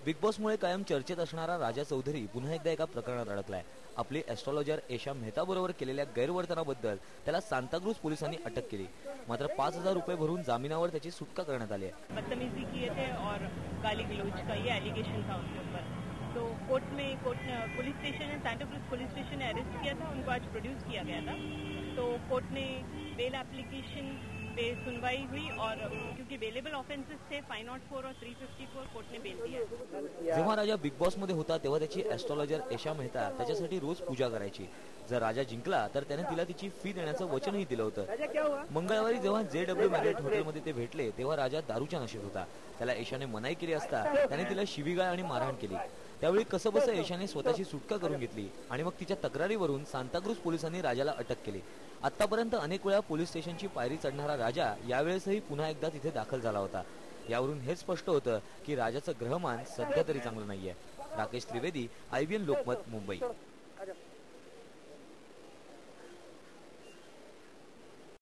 Big बॉसमुळे कायम चर्चेत असणारा राजा चौधरी पुन्हा एकदा एका प्रकरणात अडकलाय। आपली एस्ट्रॉलॉजर एशा मेहता बरोबर केलेल्या गैरवर्तनाबद्दल त्याला सांताक्रूज पोलिसांनी अटक केली। मात्र 5,000 रुपये भरून जामिनावर त्याची सुटका करण्यात आली आहे। बदतमीजी किए थे और गाली गलौज का ये एलिगेशन था उनके ऊपर। तो कोर्ट ने पुलिस स्टेशन ने सांताक्रूज पुलिस स्टेशन ने अरेस्ट किया था, उनको आज प्रोड्यूस किया गया था। तो कोर्ट ने बेल एप्लीकेशन पे सुनवाई हुई और क्योंकि बेलेबल ऑफेंसेस थे 504 और 354 कोर्ट ने बेल दिया। जेव्हा राजा बिग बॉस मध्ये होता तेव्हा त्याची एस्ट्रॉलॉजर एशा मेहता त्याच्यासाठी रोज पूजा करायची। जर राजा जिंकला तर त्याने तिला तिची फी देण्याचं वचनही दिलं होतं। मंगळवारी जेव्हा JW मॅरियट हॉटेलमध्ये ते भेटले तेव्हा राजा दारूच्या नशेत होता। त्याला एशाने मनाई केली असता त्याने तिला शिवीगाळ आणि मारहाण केली। त्यावेळी कसंबसं एशाने स्वतःची सुटका करून घेतली आणि मग तिच्या तक्रारीवरून सांताक्रूज पोलिसांनी राजाला अटक केली। आतापर्यंत अनेक वेळा पोलीस स्टेशनची पायरी चढणारा राजा यावेळेसही पुन्हा एकदा तिथे दाखल झाला होता। यावरून हे स्पष्ट होतं की राजाचं ग्रहमान सध्या तरी चांगलं नाहीये। राकेश त्रिवेदी, IBN लोकमत, मुंबई।